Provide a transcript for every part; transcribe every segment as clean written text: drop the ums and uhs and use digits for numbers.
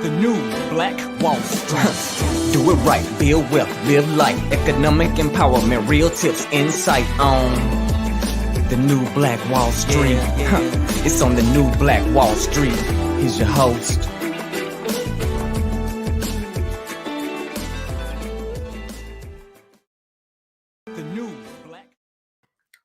The new Black Wall Street. Do it right, build wealth, live life, economic empowerment, real tips, insight on the new Black Wall Street. It's on the new Black Wall Street. Here's your host. The new Black.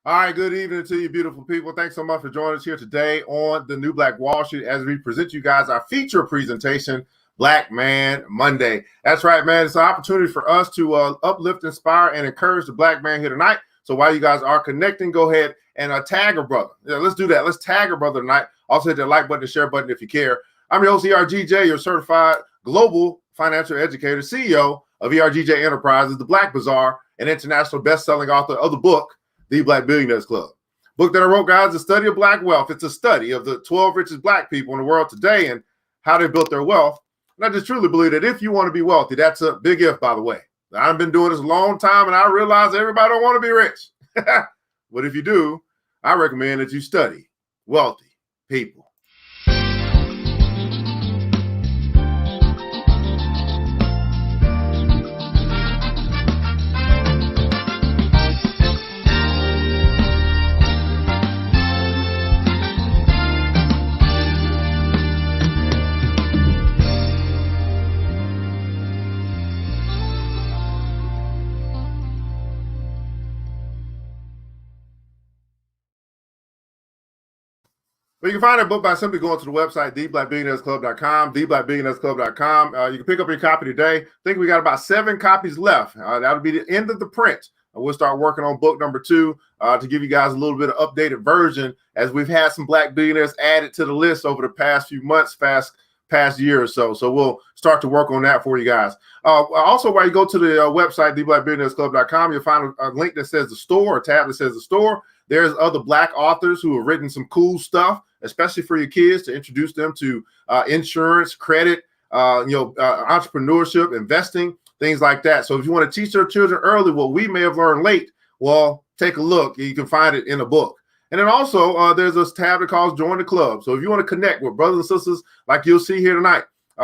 All right, good evening to you, beautiful people. Thanks so much for joining us here today on the new Black Wall Street as we present you guys our feature presentation, Black Man Monday. That's right, man. It's an opportunity for us to uplift, inspire, and encourage the Black man here tonight. So while you guys are connecting, go ahead and tag a brother. Yeah, let's do that. Let's tag a brother tonight. Also hit that like button and share button if you care. I'm your host, ERGJ, your certified global financial educator, CEO of ERGJ Enterprises, the Black Bazaar, and international best-selling author of the book, The Black Billionaires Club. Book that I wrote, guys, The Study of Black Wealth. It's a study of the 12 richest Black people in the world today and how they built their wealth. And I just truly believe that if you want to be wealthy, that's a big if, by the way. I've been doing this a long time, and I realize everybody don't want to be rich. But if you do, I recommend that you study wealthy people. Well, you can find that book by simply going to the website, theblackbillionairesclub.com, theblackbillionairesclub.com. You can pick up your copy today. I think we got about 7 copies left. That'll be the end of the print. We'll start working on book number 2 to give you guys a little bit of updated version as we've had some Black billionaires added to the list over the past few months, past year or so. So we'll start to work on that for you guys. Also, while you go to the website, theblackbillionairesclub.com, you'll find a link that says the store, a tab that says the store. There's other Black authors who have written some cool stuff, especially for your kids, to introduce them to insurance, credit, entrepreneurship, investing, things like that. So if you want to teach your children early what we may have learned late, well, take a look. You can find it in a book. And then also there's this tab that calls Join the Club. So if you want to connect with brothers and sisters like you'll see here tonight,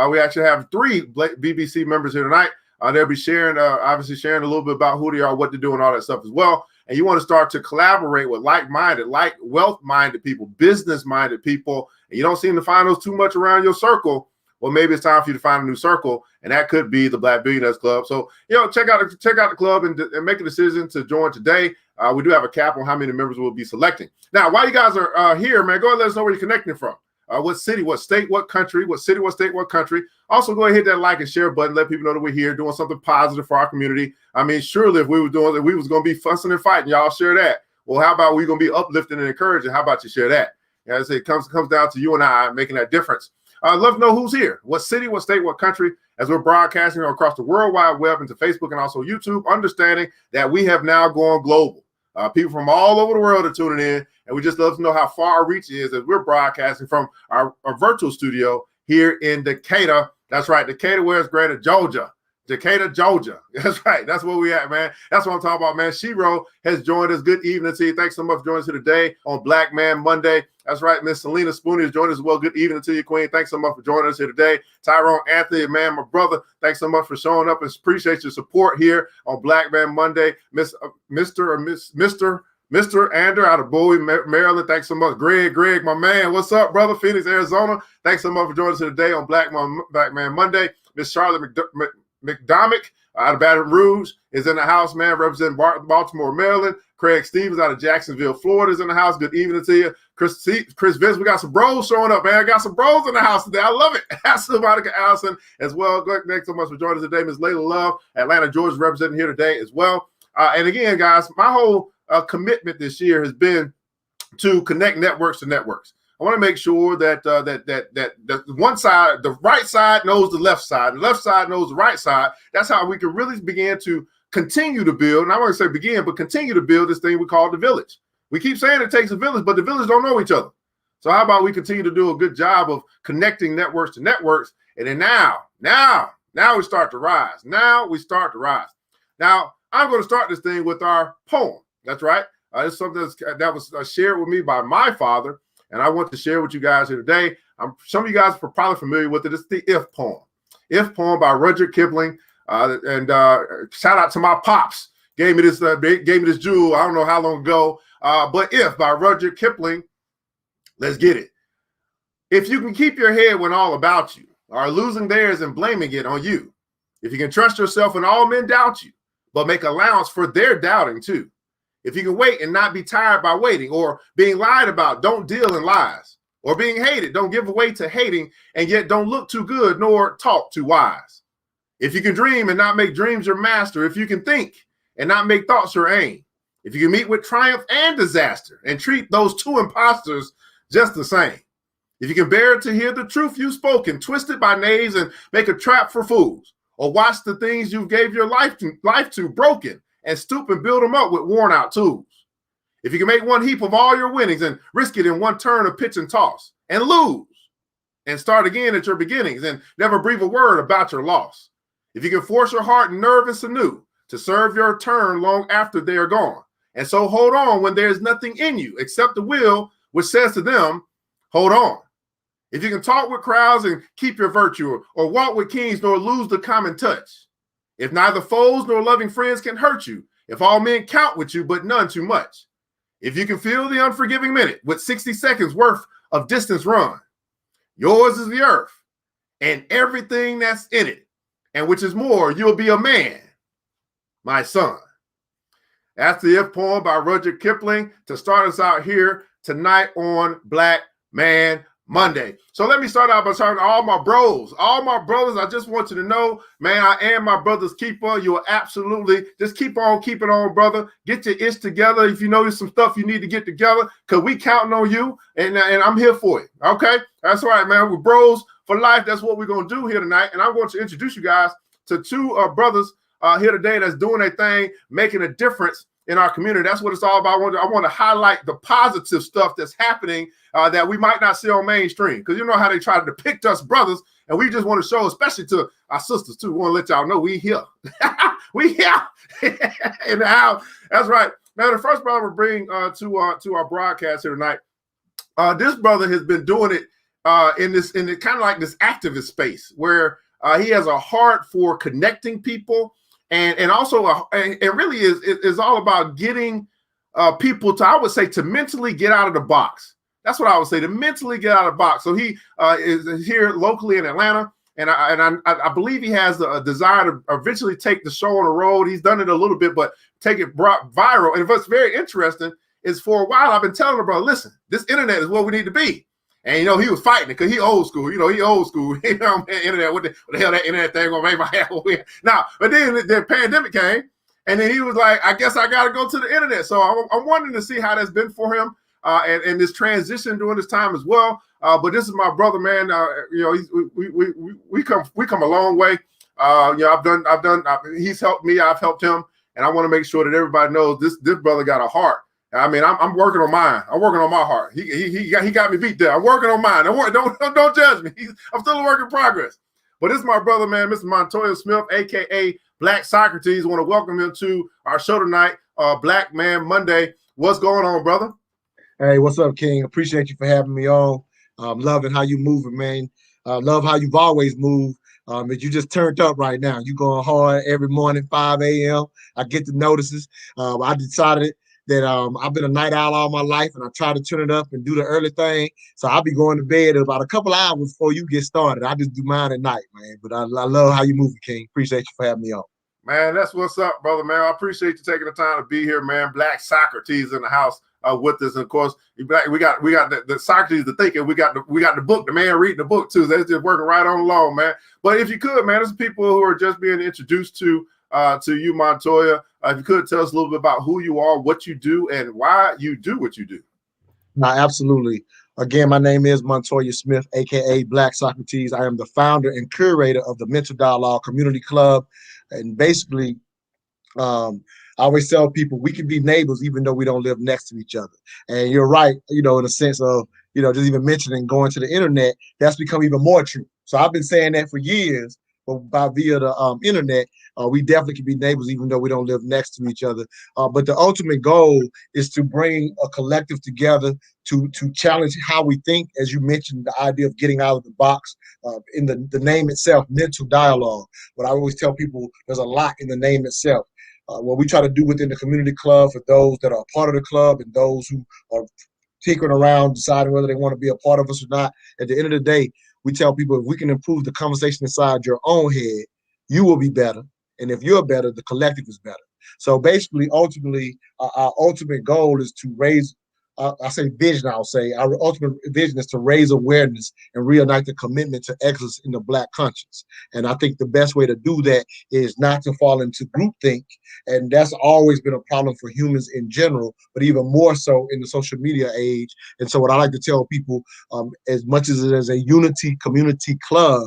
we actually have 3 BBC members here tonight. They'll be sharing, obviously sharing a little bit about who they are, what they do, and all that stuff as well. And you want to start to collaborate with like-minded, like wealth-minded people, business-minded people, and you don't seem to find those too much around your circle, well, maybe it's time for you to find a new circle, and that could be the Black Billionaires Club. So, check out the club and make a decision to join today. We do have a cap on how many members we'll be selecting. Now, while you guys are here, man, go ahead and let us know where you're connecting from. What city, what state, what country, what city, what state, what country. Also, go ahead and hit that like and share button. Let people know that we're here doing something positive for our community. I mean, surely if we was going to be fussing and fighting, y'all share that. Well, how about we going to be uplifting and encouraging? How about you share that? As it comes down to you and I making that difference. I'd love to know who's here. What city, what state, what country, as we're broadcasting across the World Wide Web into Facebook and also YouTube, understanding that we have now gone global. People from all over the world are tuning in, and we just love to know how far our reach is as we're broadcasting from our virtual studio here in Decatur. That's right, Decatur, where's Greater Georgia? Decatur, Georgia. That's right. That's where we at, man. That's what I'm talking about, man. Shiro has joined us. Good evening to you. Thanks so much for joining us here today on Black Man Monday. That's right. Miss Selena Spooney has joined us as well. Good evening to you, Queen. Thanks so much for joining us here today. Tyrone Anthony, man, my brother. Thanks so much for showing up and appreciate your support here on Black Man Monday. Mr. Ander out of Bowie, Maryland. Thanks so much. Greg, my man. What's up, brother? Phoenix, Arizona. Thanks so much for joining us here today on Black Man Monday. Miss Charlotte McDomick out of Baton Rouge is in the house, man, representing Baltimore, Maryland. Craig Stevens out of Jacksonville, Florida is in the house. Good evening to you. Chris Vince, we got some bros showing up, man. I got some bros in the house today. I love it. Ashley Monica Allison as well. Thanks so much for joining us today. Miss Layla Love, Atlanta, Georgia, representing here today as well. And again, guys, my whole commitment this year has been to connect networks to networks. I want to make sure that that one side, the right side knows the left side, the left side knows the right side. That's how we can really begin to continue to build. And I want to say begin, but continue to build this thing we call the village. We keep saying it takes a village, but the village don't know each other. So how about we continue to do a good job of connecting networks to networks? And then now we start to rise. Now I'm going to start this thing with our poem. That's right. It's something that was shared with me by my father, and I want to share with you guys here today. Some of you guys are probably familiar with it. It's the If poem. If poem by Rudyard Kipling. And shout out to my pops. Gave me this jewel. I don't know how long ago. But If by Rudyard Kipling. Let's get it. If you can keep your head when all about you are losing theirs and blaming it on you. If you can trust yourself when all men doubt you, but make allowance for their doubting too. If you can wait and not be tired by waiting, or being lied about, don't deal in lies, or being hated, don't give way to hating, and yet don't look too good nor talk too wise. If you can dream and not make dreams your master, if you can think and not make thoughts your aim, if you can meet with triumph and disaster and treat those two imposters just the same, if you can bear to hear the truth you've spoken, twisted by knaves and make a trap for fools, or watch the things you gave your life to broken and stoop and build them up with worn out tools. If you can make one heap of all your winnings and risk it in one turn of pitch and toss and lose and start again at your beginnings and never breathe a word about your loss. If you can force your heart and nerve and sinew to serve your turn long after they are gone. And so hold on when there's nothing in you except the will which says to them, hold on. If you can talk with crowds and keep your virtue, or walk with kings nor lose the common touch. If neither foes nor loving friends can hurt you, if all men count with you, but none too much. If you can feel the unforgiving minute with 60 seconds worth of distance run. Yours is the earth and everything that's in it, and which is more, you'll be a man, my son. That's the If poem by Rudyard Kipling to start us out here tonight on Black Man Monday. So let me start out by talking to all my bros. All my brothers, I just want you to know, man, I am my brother's keeper. You will absolutely just keep on keeping on, brother. Get your ish together. If you know there's some stuff you need to get together, because we counting on you, and I'm here for it. Okay? That's right, man. We're bros for life. That's what we're going to do here tonight. And I'm going to introduce you guys to two brothers here today that's doing their thing, making a difference in our community. That's what it's all about. I want to highlight the positive stuff that's happening that we might not see on mainstream, because you know how they try to depict us brothers, and we just want to show, especially to our sisters too. We want to let y'all know we here. We here in the house. That's right. Now, the first brother we're bringing to our broadcast here tonight, this brother has been doing it in kind of like this activist space where he has a heart for connecting people. And also, it really is all about getting people to, I would say, to mentally get out of the box. That's what I would say, to mentally get out of the box. So he is here locally in Atlanta, and I believe he has a desire to eventually take the show on the road. He's done it a little bit, but take it viral. And what's very interesting is, for a while I've been telling him, bro, listen, this internet is where we need to be. And, you know, he was fighting it because he old school. You know, he old school. You know, man, internet, what the hell that internet thing gonna make my head weird? Now, but then the pandemic came, and then he was like, I guess I got to go to the internet. So I'm wanting to see how that's been for him and this transition during this time as well. But this is my brother, man. You know, we come a long way. You know, he's helped me. I've helped him. And I want to make sure that everybody knows this brother got a heart. I mean, I'm working on mine. I'm working on my heart. He got me beat there. I'm working on mine. Don't judge me. I'm still a work in progress. But this is my brother, man, Mr. Montoya Smith, aka Black Socrates. I want to welcome him to our show tonight, Black Man Monday. What's going on, brother? Hey, what's up, King? Appreciate you for having me on. Loving how you moving, man. Love how you've always moved. But you just turned up right now. You going hard every morning, 5 a.m. I get the notices. I decided that I've been a night owl all my life, and I try to turn it up and do the early thing. So I'll be going to bed in about a couple hours before you get started. I just do mine at night, man. But I love how you moving, King. Appreciate you for having me on. Man, that's what's up, brother, man. I appreciate you taking the time to be here, man. Black Socrates in the house with us. And of course, we got the Socrates, the thinker. We got the book, the man reading the book too. That's just working right on along, man. But if you could, man, there's people who are just being introduced to you, Montoya. If you could tell us a little bit about who you are, what you do, and why you do what you do. No, absolutely. Again, my name is Montoya Smith, aka Black Socrates. I am the founder and curator of the Mental Dialogue Community Club. And basically, I always tell people we can be neighbors even though we don't live next to each other. And you're right, you know, in the sense of, you know, just even mentioning going to the internet, that's become even more true. So I've been saying that for years, but by via the internet, we definitely can be neighbors, even though we don't live next to each other. But the ultimate goal is to bring a collective together to challenge how we think, as you mentioned, the idea of getting out of the box. In the name itself, mental dialogue. But I always tell people there's a lot in the name itself. What we try to do within the community club for those that are a part of the club and those who are tinkering around, deciding whether they want to be a part of us or not. At the end of the day, we tell people if we can improve the conversation inside your own head, you will be better. And if you're better, the collective is better. So basically, ultimately, our ultimate goal is to raise, I say vision, I'll say, our ultimate vision is to raise awareness and reignite the commitment to excellence in the Black conscience. And I think the best way to do that is not to fall into groupthink. And that's always been a problem for humans in general, but even more so in the social media age. And so what I like to tell people, as much as it is a unity community club,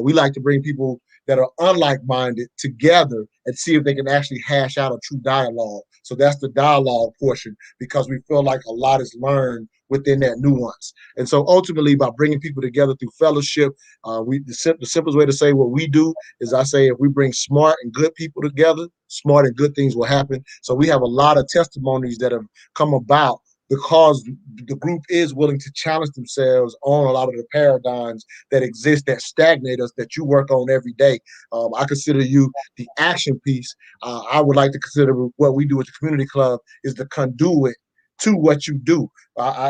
we like to bring people that are unlike-minded together and see if they can actually hash out a true dialogue. So that's the dialogue portion, because we feel like a lot is learned within that nuance. And so ultimately, by bringing people together through fellowship, the simplest way to say what we do is I say if we bring smart and good people together, smart and good things will happen. So we have a lot of testimonies that have come about because the group is willing to challenge themselves on a lot of the paradigms that exist that stagnate us, that you work on every day. I consider you the action piece. I would like to consider what we do at the community club is the conduit to what you do.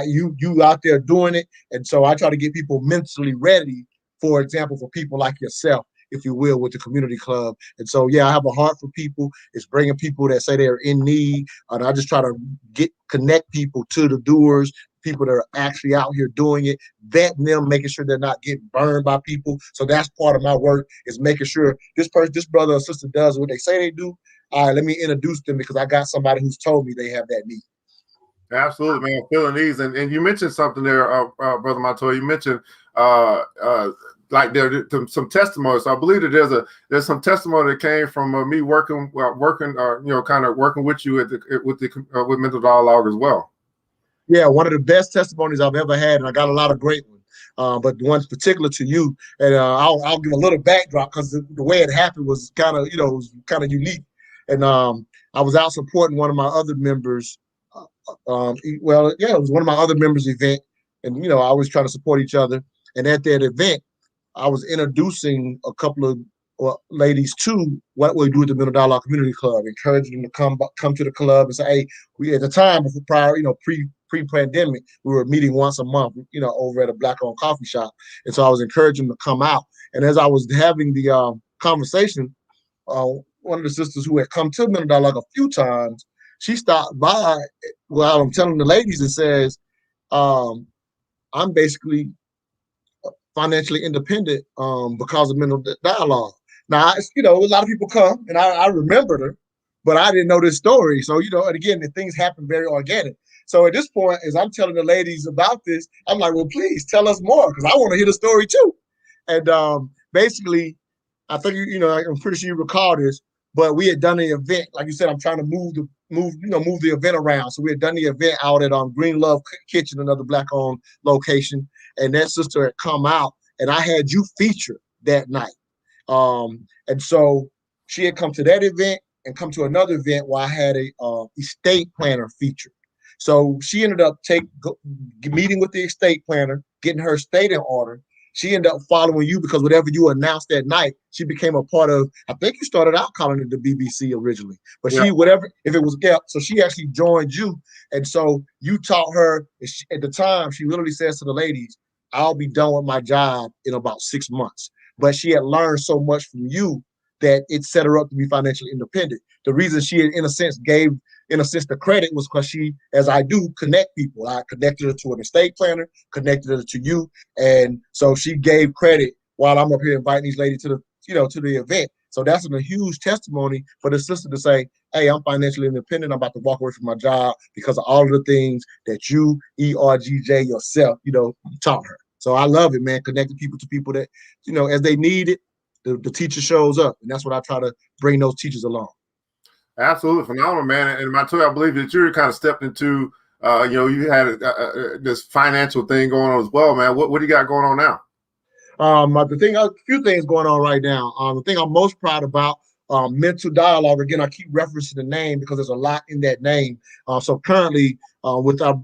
You out there doing it, and so I try to get people mentally ready, for example, for people like yourself, if you will, with the community club. And so, yeah, I have a heart for people. It's bringing people that say they're in need, and I just try to connect people to the doers, people that are actually out here doing it, vetting them, making sure they're not getting burned by people. So that's part of my work, is making sure this brother or sister does what they say they do. All right, let me introduce them because I got somebody who's told me they have that need. Absolutely, man. Feeling these, and you mentioned something there, Brother Montoya. You mentioned like there's some testimony. So I believe that there's some testimony that came from me working, kind of working with you with mental dialogue as well. Yeah, one of the best testimonies I've ever had, and I got a lot of great ones. But the one's particular to you, and I'll give a little backdrop because the way it happened was kind of unique. And I was out supporting one of my other members. It was one of my other members' event, and I was trying to support each other. And at that event, I was introducing a couple of ladies to what we do at the Mental Dialogue Community Club, encouraging them to come to the club and say, hey, we at the time prior, pre-pandemic, we were meeting once a month, over at a Black-owned coffee shop. And so I was encouraging them to come out. And as I was having the conversation, one of the sisters who had come to Mental Dialogue a few times, she stopped by while I'm telling the ladies and says, I'm basically financially independent because of mental dialogue. Now, a lot of people come, and I remembered her, but I didn't know this story. So, and again, the things happen very organic. So at this point, as I'm telling the ladies about this, I'm like, well, please tell us more, because I want to hear the story too. And basically, I think I'm pretty sure you recall this, but we had done the event. Like you said, I'm trying to move the event around. So we had done the event out at Green Love Kitchen, another Black-owned location, and that sister had come out, and I had you featured that night. And so she had come to that event and come to another event where I had a estate planner featured. So she ended up meeting with the estate planner, getting her estate in order. She ended up following you because whatever you announced that night, she became a part of. I think you started out calling it the BBC originally, but yeah. So she actually joined you, and so you taught her. At the time, she literally says to the ladies, "I'll be done with my job in about 6 months." But she had learned so much from you that it set her up to be financially independent. The reason she, in a sense, gave the credit was because she, as I do, connect people. I connected her to an estate planner, connected her to you, and so she gave credit while I'm up here inviting these ladies to the event. So that's a huge testimony for the sister to say, hey, I'm financially independent. I'm about to walk away from my job because of all of the things that you, ERGJ, yourself, taught her. So I love it, man, connecting people to people that, as they need it, the teacher shows up. And that's what I try to bring those teachers along. Absolutely phenomenal, man. And Montoya, I believe that you kind of stepped into, you had this financial thing going on as well, man. What do you got going on now? The thing, a few things going on right now. The thing I'm most proud about, mental dialogue. Again, I keep referencing the name because there's a lot in that name. So currently, with our,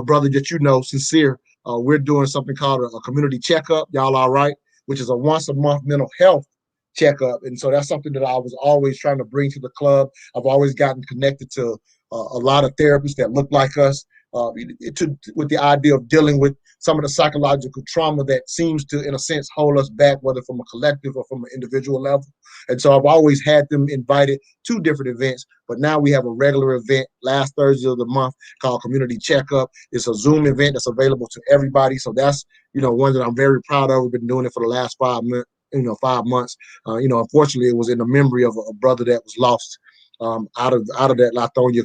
brother that you know, Sincere, we're doing something called a community checkup. Y'all all right? Which is a once a month mental health checkup. And so that's something that I was always trying to bring to the club. I've always gotten connected to a lot of therapists that look like us, with the idea of dealing with some of the psychological trauma that seems to, in a sense, hold us back, whether from a collective or from an individual level. And so I've always had them invited to different events, but now we have a regular event last Thursday of the month called Community Checkup. It's a Zoom event that's available to everybody. So that's, one that I'm very proud of. We've been doing it for the last 5 months. 5 months. Unfortunately, it was in the memory of a brother that was lost out of that Lithonia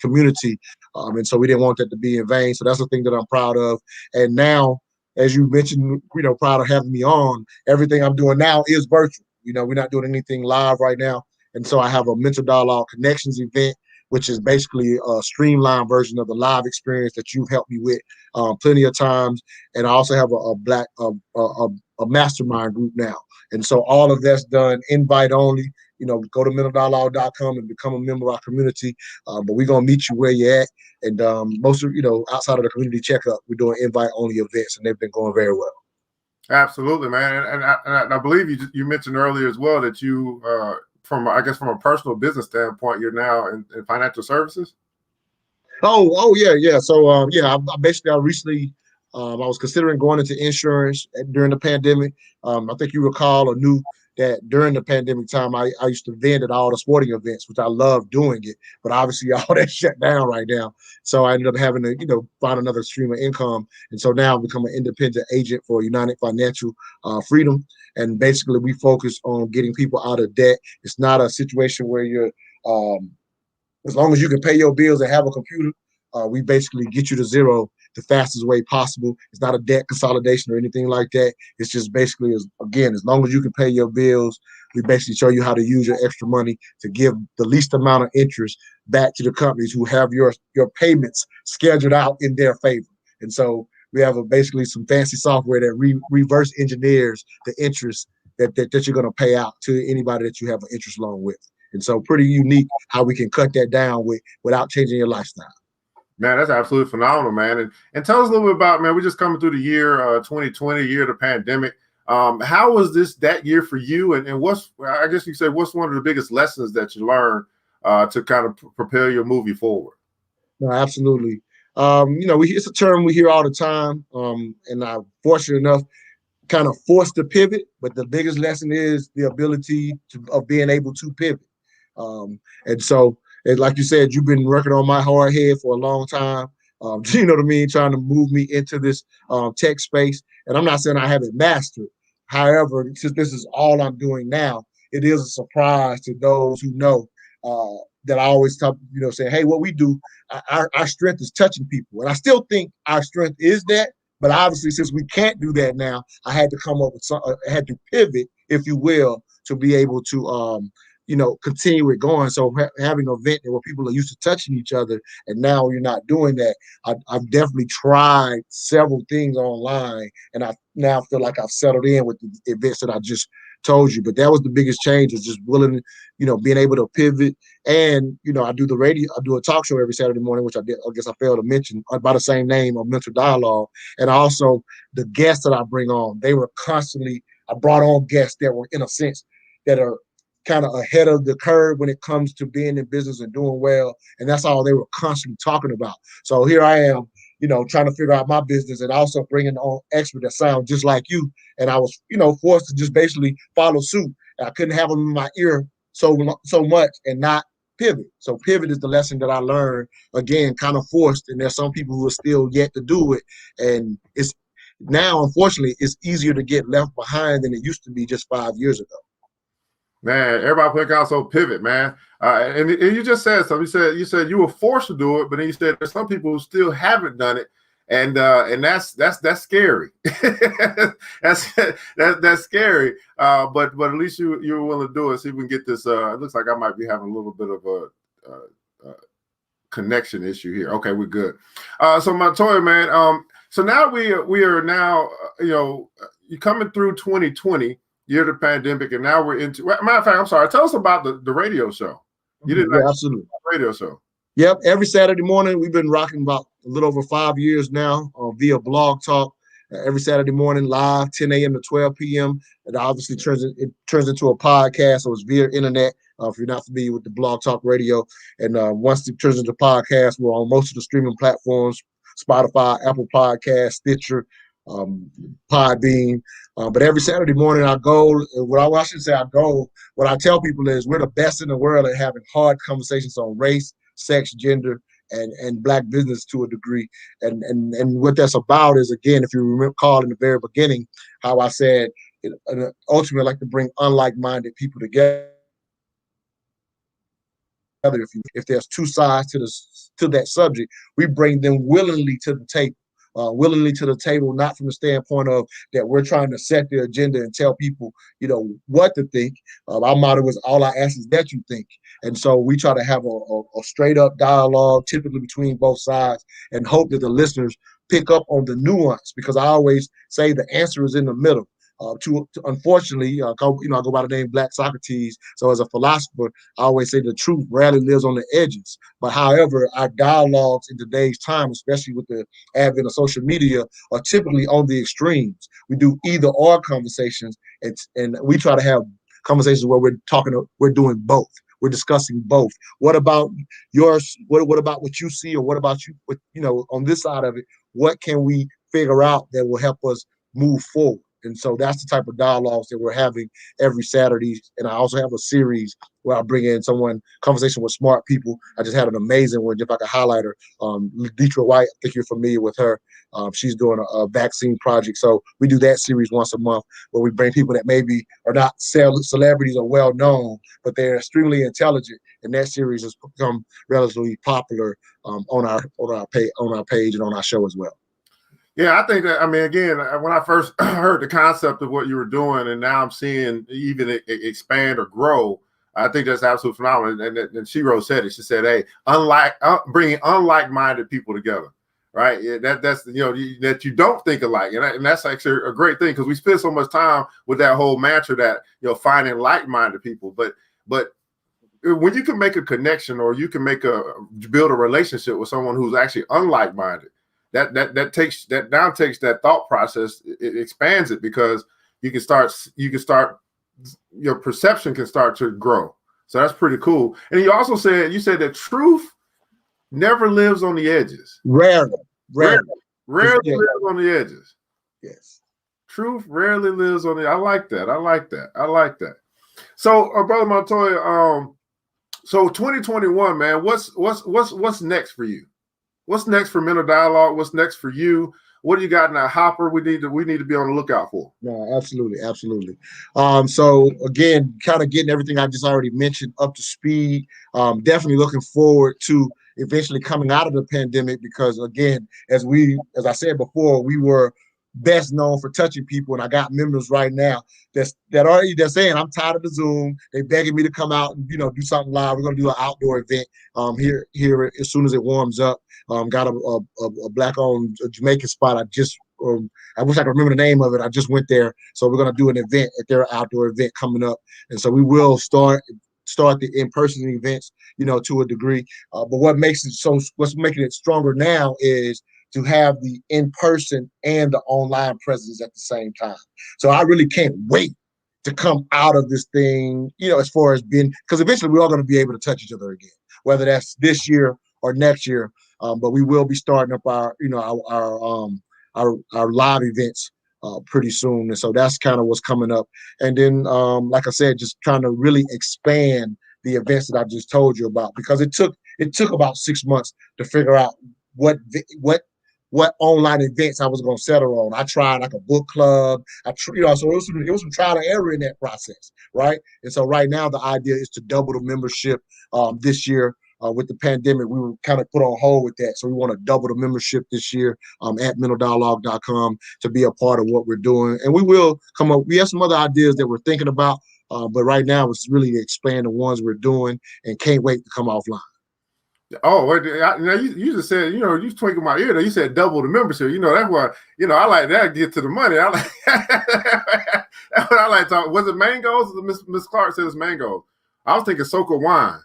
community, and so we didn't want that to be in vain. So that's the thing that I'm proud of. And now, as you mentioned, proud of having me on. Everything I'm doing now is virtual. We're not doing anything live right now, and so I have a Mental Dialogue Connections event, which is basically a streamlined version of the live experience that you've helped me with plenty of times. And I also have a mastermind group now. And so all of that's done invite only. Go to mentaldialogue.com and become a member of our community. But we're going to meet you where you're at. And most of, outside of the community checkup, we're doing invite only events, and they've been going very well. Absolutely, man. And I believe you mentioned earlier as well that you, from a personal business standpoint, you're now in financial services. Oh yeah. So I recently I was considering going into insurance during the pandemic. I think you recall or knew that during the pandemic time, I used to vend at all the sporting events, which I love doing it. But obviously, all that shut down right now. So I ended up having to, find another stream of income. And so now I've become an independent agent for United Financial Freedom. And basically, we focus on getting people out of debt. It's not a situation where you're as long as you can pay your bills and have a computer, we basically get you to zero the fastest way possible. It's not a debt consolidation or anything like that. It's just basically, as long as you can pay your bills, we basically show you how to use your extra money to give the least amount of interest back to the companies who have your payments scheduled out in their favor. And so we have basically some fancy software that reverse engineers the interest that you're going to pay out to anybody that you have an interest loan with. And so pretty unique how we can cut that down without changing your lifestyle. Man, that's absolutely phenomenal, man. And tell us a little bit about, man, we're just coming through the year 2020, year of the pandemic. How was that year for you? And what's one of the biggest lessons that you learned to kind of propel your movie forward? No, absolutely. It's a term we hear all the time. And I'm fortunate enough kind of forced to pivot, but the biggest lesson is the ability of being able to pivot. And so, like you said, you've been working on my hard head for a long time. You know what I mean? Trying to move me into this tech space. And I'm not saying I haven't mastered. However, since this is all I'm doing now, it is a surprise to those who know that I always talk, saying, hey, what we do, our strength is touching people. And I still think our strength is that. But obviously, since we can't do that now, I had to come up with I had to pivot, if you will, to be able to continue it going. So having an event where people are used to touching each other, and now you're not doing that. I've definitely tried several things online, and I now feel like I've settled in with the events that I just told you. But that was the biggest change, is just willing, being able to pivot. And, I do the radio, I do a talk show every Saturday morning, which I guess I failed to mention, by the same name of Mental Dialogue. And also the guests that I bring on, I brought on guests that were, in a sense, that are kind of ahead of the curve when it comes to being in business and doing well. And that's all they were constantly talking about. So here I am, trying to figure out my business and also bringing on experts that sound just like you. And I was, forced to just basically follow suit. I couldn't have them in my ear so much and not pivot. So pivot is the lesson that I learned, again, kind of forced. And there's some people who are still yet to do it. And it's now, unfortunately, it's easier to get left behind than it used to be just 5 years ago. Man, everybody put also pivot, man. And you just said something. You said you were forced to do it, but then you said there's some people who still haven't done it, and that's scary. that's scary. But at least you were willing to do it. See if we can get this. It looks like I might be having a little bit of a connection issue here. Okay, we're good. So Montoya, man, So now we are now, you're coming through 2020, year of the pandemic, and now we're into. Matter of fact, I'm sorry. Tell us about the radio show. You didn't Yeah, absolutely. Radio show. Yep, every Saturday morning. We've been rocking about a little over 5 years now via Blog Talk. Every Saturday morning, live, 10 a.m. to 12 p.m. It obviously turns into a podcast, so it's via internet. If you're not familiar with the Blog Talk Radio, and once it turns into a podcast, we're on most of the streaming platforms: Spotify, Apple Podcasts, Stitcher, Podbean. But every Saturday morning, our goal, I shouldn't say our goal, what I tell people is we're the best in the world at having hard conversations on race, sex, gender, and Black business to a degree. And what that's about is, again, if you recall in the very beginning, how I said, ultimately, I like to bring unlike-minded people together. If there's two sides to that subject, we bring them willingly to the table, not from the standpoint of that we're trying to set the agenda and tell people, what to think. Our motto is, all I ask is that you think. And so we try to have a straight up dialogue, typically between both sides, and hope that the listeners pick up on the nuance, because I always say the answer is in the middle. Unfortunately, I go by the name Black Socrates. So as a philosopher, I always say the truth rarely lives on the edges. But however, our dialogues in today's time, especially with the advent of social media, are typically on the extremes. We do either or conversations, and we try to have conversations where we're doing both. We're discussing both. What about yours? What about what you see, or what about you? On this side of it, what can we figure out that will help us move forward? And so that's the type of dialogues that we're having every Saturday. And I also have a series where I bring in conversation with smart people. I just had an amazing one, if I could highlight her, Deidre White. I think you're familiar with her. She's doing a vaccine project. So we do that series once a month, where we bring people that maybe are not celebrities or well known, but they're extremely intelligent. And that series has become relatively popular on our page and on our show as well. Yeah, I think that, again, when I first heard the concept of what you were doing, and now I'm seeing even expand or grow, I think that's absolutely phenomenal. And Shiro said it. She said, "Hey, bringing unlike-minded people together, right? Yeah, that's that you don't think alike, and that's actually a great thing, because we spend so much time with that whole mantra that finding like-minded people, but when you can make a connection, or you can build a relationship with someone who's actually unlike-minded, that takes that thought process, it expands it, because you can start your perception can start to grow. So that's pretty cool. And you said that truth never lives on the edges. Rarely lives on the edges. Yes. Truth rarely lives on the. I like that. So, Brother Montoya, so 2021, man, what's next for you? What's next for Mental Dialogue? What's next for you? What do you got in that hopper we need to be on the lookout for? No, absolutely. So again, kind of getting everything I just already mentioned up to speed. Definitely looking forward to eventually coming out of the pandemic, because again, as I said before, we were best known for touching people, and I got members right now they're saying, I'm tired of the Zoom. They begging me to come out and do something live. We're gonna do an outdoor event here as soon as it warms up. Got a Black-owned Jamaican spot. I wish I could remember the name of it. I just went there, so we're gonna do an event at their outdoor event coming up, and so we will start the in-person events, to a degree. But what's making it stronger now is to have the in-person and the online presence at the same time. So I really can't wait to come out of this thing, as far as being, because eventually we're all going to be able to touch each other again, whether that's this year or next year. But we will be starting up our live events pretty soon. And so that's kind of what's coming up. And then, like I said, just trying to really expand the events that I just told you about, because it took about 6 months to figure out what online events I was going to settle on. I tried like a book club. So it was some trial and error in that process, right? And so right now the idea is to double the membership this year. With the pandemic, we were kind of put on hold with that. So we want to double the membership this year at mentaldialogue.com to be a part of what we're doing. And we will come up. We have some other ideas that we're thinking about, but right now it's really to expand the ones we're doing, and can't wait to come offline. Oh, wait, now you just said, you know, you twinkle my ear. There, you said double the membership. You know, that's why, you know, I like that. Get to the money. I like that's what I like talking. Was it mangoes? Miss Clark said it's mangoes. I was thinking Soca wine.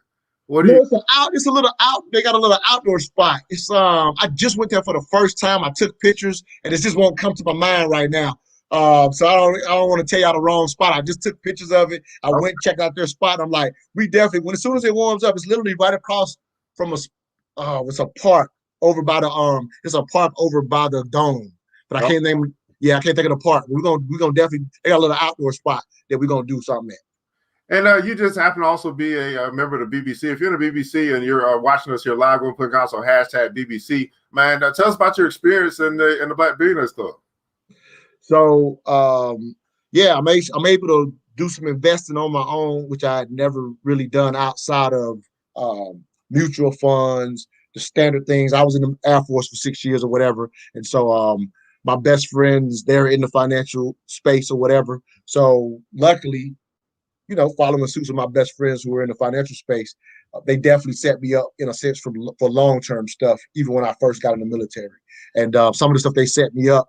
What do No, you? it's a little out. They got a little outdoor spot. It's I just went there for the first time. I took pictures, and it just won't come to my mind right now. So I don't want to tell y'all the wrong spot. I just took pictures of it. I Okay. went checked out their spot. I'm like, we definitely when as soon as it warms up, it's literally right across from it's a park over by the it's a park over by the dome. But I can't name. Yeah, I can't think of the park. We're gonna definitely they got a little outdoor spot that we're gonna do something at. And you just happen to also be a member of the BBC. If you're in the BBC and you're watching us here live, we'll put also hashtag BBC. Man, tell us about your experience in the Black Billionaires Club. So yeah, I'm able to do some investing on my own, which I had never really done outside of mutual funds, the standard things. I was in the Air Force for 6 years or whatever, and so my best friends they're in the financial space or whatever. So luckily, you know, following suits with my best friends who were in the financial space, they definitely set me up in a sense for long-term stuff, even when I first got in the military. And some of the stuff they set me up,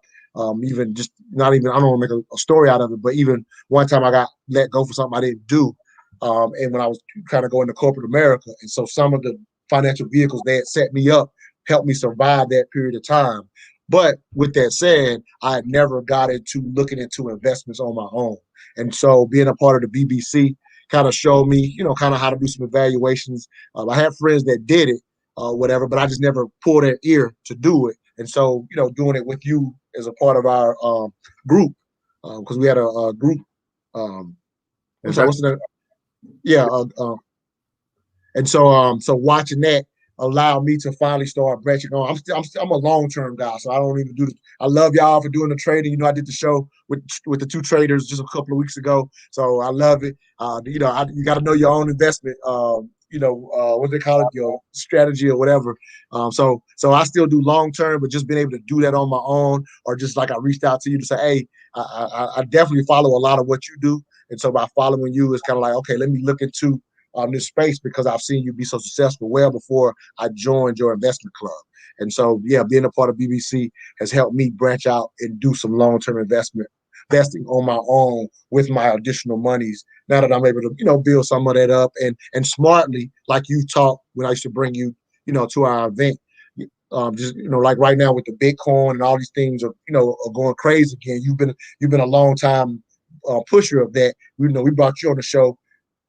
even just not even, I don't want to make a story out of it, but even one time I got let go for something I didn't do. And when I was kind of going to corporate America. And so some of the financial vehicles they had set me up helped me survive that period of time. But with that said, I had never got into looking into investments on my own. And so being a part of the BBC kind of showed me, you know, kind of how to do some evaluations. I had friends that did it, whatever, but I just never pulled their ear to do it. And so, you know, doing it with you as a part of our group, because we had a group. I'm sorry, what's the name? Yeah. So watching that allowed me to finally start branching on. I'm a long term guy, so I don't even do. I love y'all for doing the trading. You know, I did the show with the two traders just a couple of weeks ago, so I love it. You know, you got to know your own investment. You know, what they call it, your strategy or whatever. So I still do long term, but just being able to do that on my own, or just like I reached out to you to say, hey, I definitely follow a lot of what you do, and so by following you, it's kind of like, okay, let me look into this space because I've seen you be so successful well before I joined your investment club. And so, yeah, being a part of BBC has helped me branch out and do some long-term investing on my own with my additional monies. Now that I'm able to, you know, build some of that up and smartly, like you taught when I used to bring you, you know, to our event. Just you know, like right now with the Bitcoin and all these things are, you know, are going crazy again. You've been a long time pusher of that. You know, we brought you on the show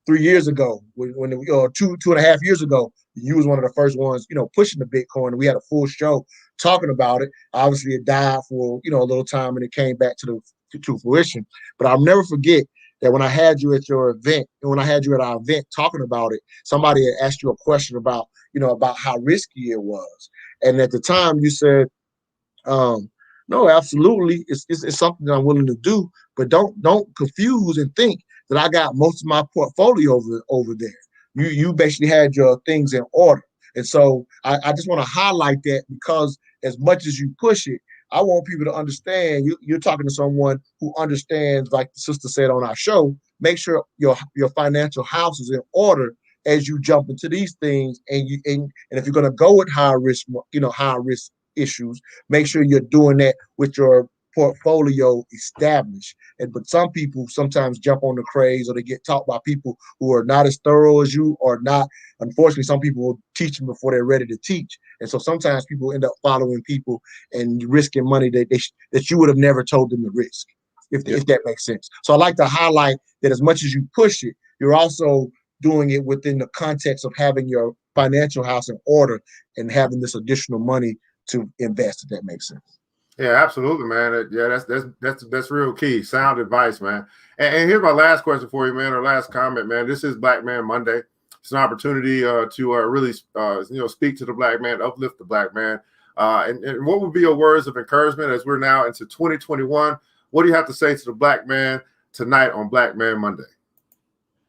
3 years ago, when two and a half years ago, you was one of the first ones, you know, pushing the Bitcoin. And we had a full show talking about it. Obviously, it died for a little time, and it came back to fruition. But I'll never forget that when I had you at your event, and when I had you at our event talking about it, somebody had asked you a question about about how risky it was, and at the time you said, no, absolutely. It's something that I'm willing to do, but don't confuse and think that I got most of my portfolio over there. You basically had your things in order. And so I just want to highlight that because as much as you push it, I want people to understand you're talking to someone who understands, like the sister said on our show, make sure your financial house is in order as you jump into these things and if you're gonna go with high risk, high risk issues, make sure you're doing that with your portfolio established. But some people sometimes jump on the craze or they get taught by people who are not as thorough as you or not. Unfortunately, some people will teach them before they're ready to teach. And so sometimes people end up following people and risking money that you would have never told them to risk, if that makes sense. So I like to highlight that as much as you push it, you're also doing it within the context of having your financial house in order and having this additional money to invest, if that makes sense. Yeah, absolutely, man. Yeah, that's real key. Sound advice, man. And here's my last question for you, man, or last comment, man. This is Black Man Monday. It's an opportunity to really, speak to the Black man, uplift the Black man. And what would be your words of encouragement as we're now into 2021? What do you have to say to the Black man tonight on Black Man Monday?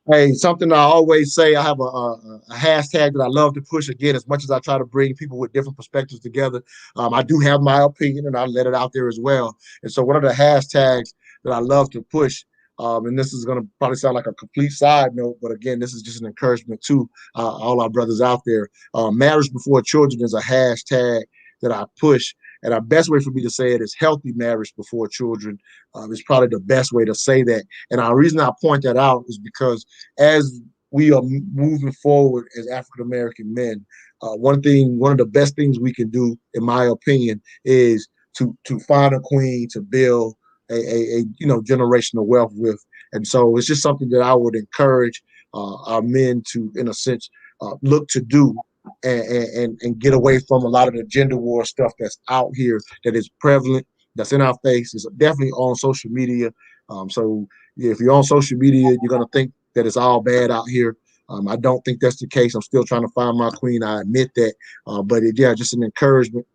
Hey, something I always say, I have a hashtag that I love to push again, as much as I try to bring people with different perspectives together. I do have my opinion and I let it out there as well. And so one of the hashtags that I love to push And this is going to probably sound like a complete side note, but again, this is just an encouragement to all our brothers out there. Marriage before children is a hashtag that I push. And our best way for me to say it is healthy marriage before children. Is probably the best way to say that. And the reason I point that out is because as we are moving forward as African American men, one of the best things we can do, in my opinion, is to find a queen to build a generational wealth with. And so it's just something that I would encourage our men to, in a sense, look to do and get away from a lot of the gender war stuff that's out here that is prevalent, that's in our face. It's definitely on social media. So if you're on social media, you're going to think that it's all bad out here. I don't think that's the case. I'm still trying to find my queen. I admit that. But just an encouragement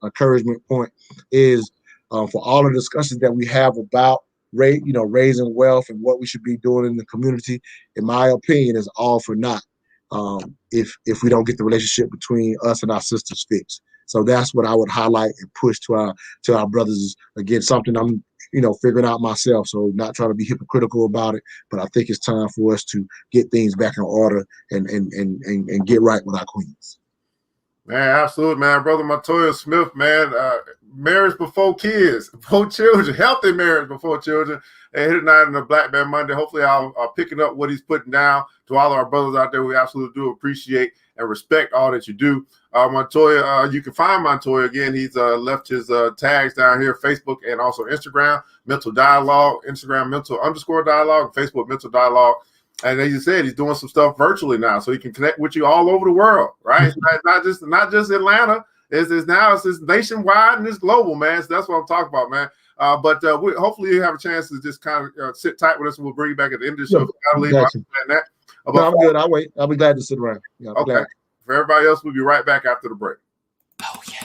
point is for all the discussions that we have about raising wealth and what we should be doing in the community, in my opinion, is all for naught if we don't get the relationship between us and our sisters fixed. So that's what I would highlight and push to our brothers. Again, something I'm figuring out myself. So not trying to be hypocritical about it, but I think it's time for us to get things back in order and get right with our queens. Man, absolutely, man. Brother Montoya Smith, man. Marriage before kids, before children, healthy marriage before children. And here tonight on the Black Man Monday. Hopefully, I'll picking up what he's putting down. To all of our brothers out there, we absolutely do appreciate and respect all that you do. Montoya, you can find Montoya again. He's left his tags down here, Facebook and also Instagram, Mental Dialogue, Instagram mental_dialogue, Facebook Mental Dialogue. And as you said, he's doing some stuff virtually now, so he can connect with you all over the world, right? It's not just Atlanta. It's nationwide and it's global, man. So that's what I'm talking about, man. But hopefully you have a chance to just kind of sit tight with us, and we'll bring you back at the end of the show. No, I'm good. I'll wait. I'll be glad to sit around. Yeah, okay. Glad. For everybody else, we'll be right back after the break. Oh, yeah.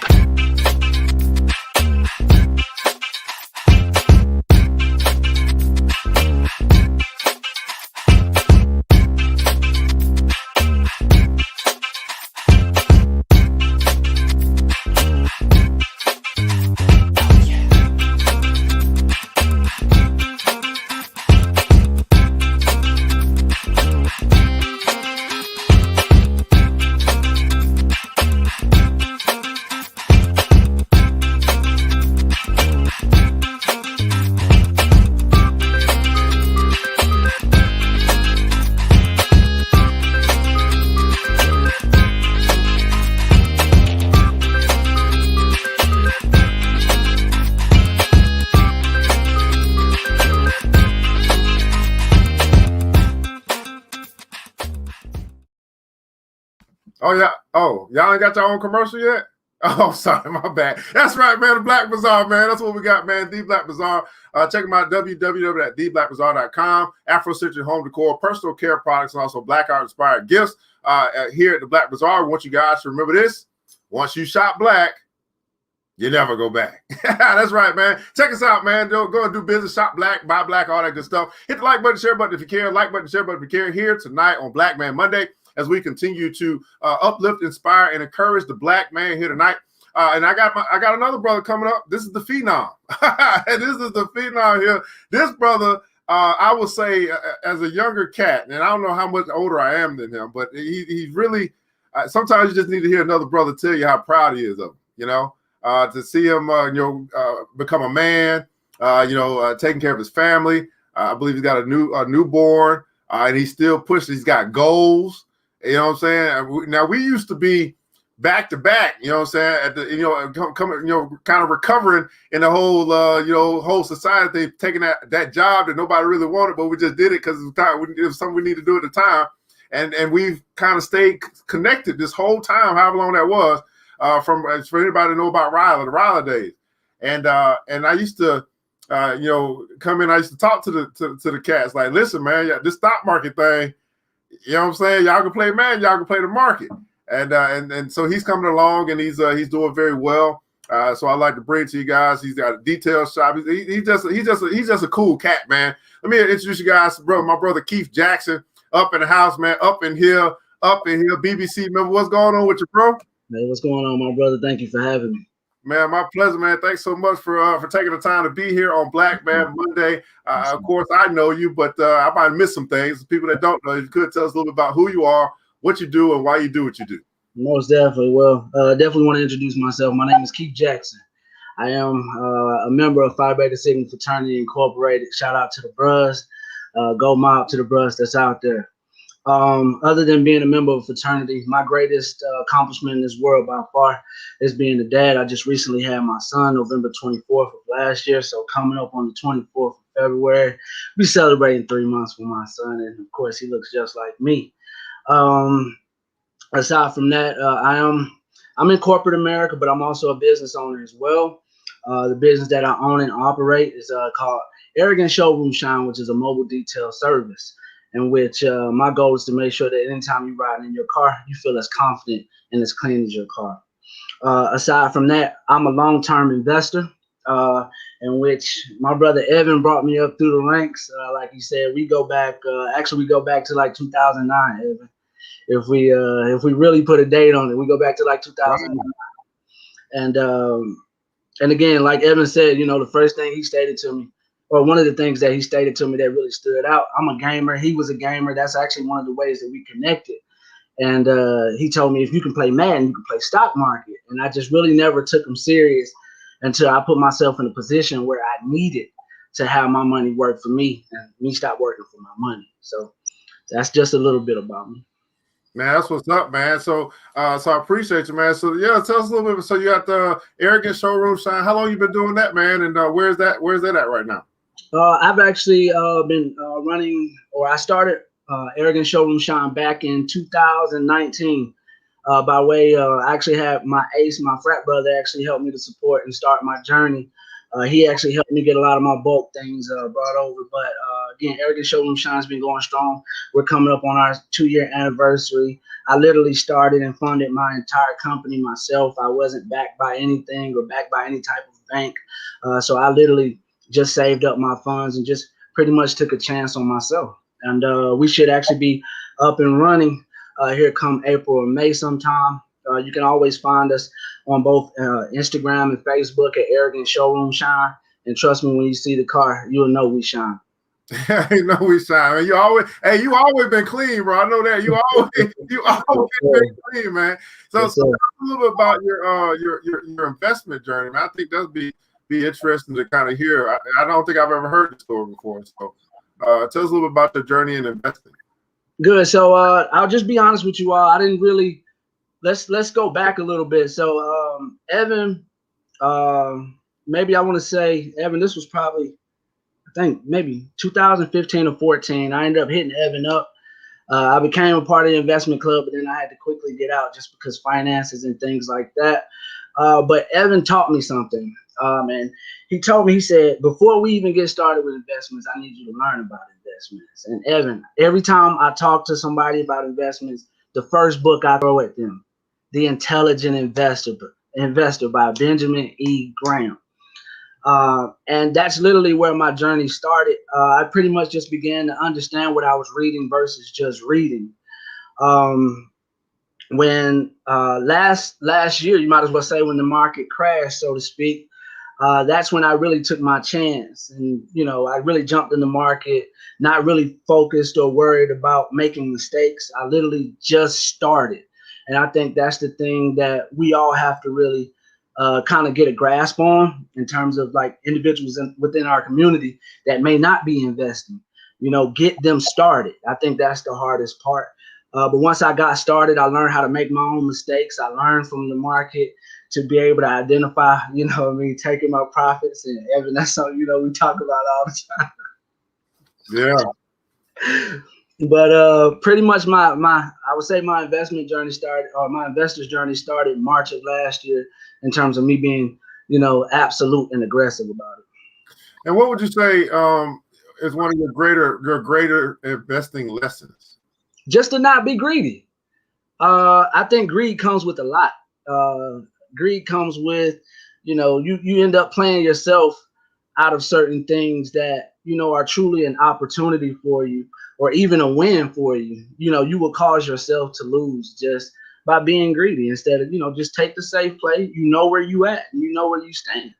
Oh, yeah. Oh, y'all ain't got your own commercial yet? Oh, sorry, my bad. That's right, man. The Black Bazaar, man. That's what we got, man. The Black Bazaar. Check them out, www.theblackbazaar.com. Afrocentric home decor, personal care products, and also Black art inspired gifts here at the Black Bazaar. We want you guys to remember this. Once you shop Black, you never go back. That's right, man. Check us out, man. Go and do business, shop Black, buy Black, all that good stuff. Hit the like button, share button if you care. Like button, share button if you care. Here tonight on Black Man Monday, as we continue to uplift, inspire, and encourage the Black man here tonight. And I got another brother coming up. This is the Phenom. And this is the Phenom here. This brother, I would say, as a younger cat, and I don't know how much older I am than him, but he's really, sometimes you just need to hear another brother tell you how proud he is of him, to see him, become a man, taking care of his family. I believe he's got a newborn, and he's still pushing. He's got goals. You know what I'm saying? Now, we used to be back to back, you know what I'm saying? At the, coming, kind of recovering in the whole, whole society, taking that job that nobody really wanted, but we just did it because it was something we needed to do at the time. And we've kind of stayed connected this whole time, however long that was, for anybody to know about the Ryler days. And I used to, come in, I used to talk to the cats like, listen, man, this stock market thing, you know what I'm saying? Y'all can play man, y'all can play the market. And so he's coming along and he's doing very well. So I'd like to bring to you guys. He's got a detail shop. He's just a cool cat, man. Let me introduce you guys, my brother Keith Jackson, up in the house, man, up in here, BBC. Remember what's going on with you, bro? Hey, what's going on, my brother? Thank you for having me. Man, my pleasure, man. Thanks so much for taking the time to be here on Black Man Monday. Of course, I know you, but I might miss some things. People that don't know, if you could tell us a little bit about who you are, what you do, and why you do what you do. Most definitely. Well, definitely want to introduce myself. My name is Keith Jackson. I am a member of Phi Beta Sigma Fraternity Incorporated. Shout out to the bros. Go mob to the bros that's out there. Other than being a member of a fraternity, my greatest accomplishment in this world by far is being a dad. I just recently had my son November 24th of last year. So coming up on the 24th of February, we're celebrating 3 months with my son. And of course, he looks just like me. Aside from that, I'm in corporate America, but I'm also a business owner as well. The business that I own and operate is called Arrogant Showroom Shine, which is a mobile detail service, in which my goal is to make sure that anytime you ride in your car, you feel as confident and as clean as your car. Aside from that, I'm a long-term investor, in which my brother Evan brought me up through the ranks. Like you said, we go back. Actually, we go back to like 2009, Evan. If we really put a date on it, we go back to like 2009. And again, like Evan said, you know, the first thing he stated to me, or one of the things that he stated to me that really stood out, I'm a gamer. He was a gamer. That's actually one of the ways that we connected. And he told me, if you can play Madden, you can play stock market. And I just really never took him serious until I put myself in a position where I needed to have my money work for me and me stop working for my money. So that's just a little bit about me. Man, that's what's up, man. So I appreciate you, man. So yeah, tell us a little bit. So you got the Arrogant Showroom Shine. How long you been doing that, man? And where's that at right now? I've actually been running, or I started Arrogant Showroom Shine back in 2019 by way of, I actually had my ace, my frat brother, actually helped me to support and start my journey. He actually helped me get a lot of my bulk things brought over. But again, Arrogant Showroom Shine's been going strong. We're coming up on our 2-year anniversary. I literally started and funded my entire company myself. I wasn't backed by anything or backed by any type of bank. So I literally just saved up my funds and just pretty much took a chance on myself. And we should actually be up and running here come April or May sometime. You can always find us on both Instagram and Facebook at Arrogant Showroom Shine. And trust me, when you see the car, you'll know we shine. You know we shine. You always been clean, bro. I know that. You always been clean, man. So, Yes, so talk a little bit about your investment journey, man. I think that'd be interesting to kind of hear. I don't think I've ever heard the story before. So tell us a little bit about the journey in investing. Good. So I'll just be honest with you all. I didn't really. Let's go back a little bit. So Evan, maybe I want to say, Evan, this was probably, I think maybe 2015 or 14. I ended up hitting Evan up. I became a part of the investment club, but then I had to quickly get out just because finances and things like that. But Evan taught me something. And he told me, he said, before we even get started with investments, I need you to learn about investments. And Evan, every time I talk to somebody about investments, the first book I throw at them, The Intelligent Investor by Benjamin E. Graham. And that's literally where my journey started. I pretty much just began to understand what I was reading versus just reading. When last year, you might as well say when the market crashed, so to speak, that's when I really took my chance. And, you know, I really jumped in the market, not really focused or worried about making mistakes. I literally just started. And I think that's the thing that we all have to really kind of get a grasp on in terms of like individuals within our community that may not be investing, you know, get them started. I think that's the hardest part. But once I got started, I learned how to make my own mistakes. I learned from the market to be able to identify, you know what I mean, taking my profits. And Evan, that's something, you know, we talk about all the time. Yeah. But pretty much I would say my investment journey started, or my investor's journey started March of last year in terms of me being, you know, absolute and aggressive about it. And what would you say is one of your greater investing lessons? Just to not be greedy. I think greed comes with a lot. Greed comes with, you know, you end up playing yourself out of certain things that, you know, are truly an opportunity for you or even a win for you. You know, you will cause yourself to lose just by being greedy instead of, just take the safe play. You know where you at, and you know where you stand,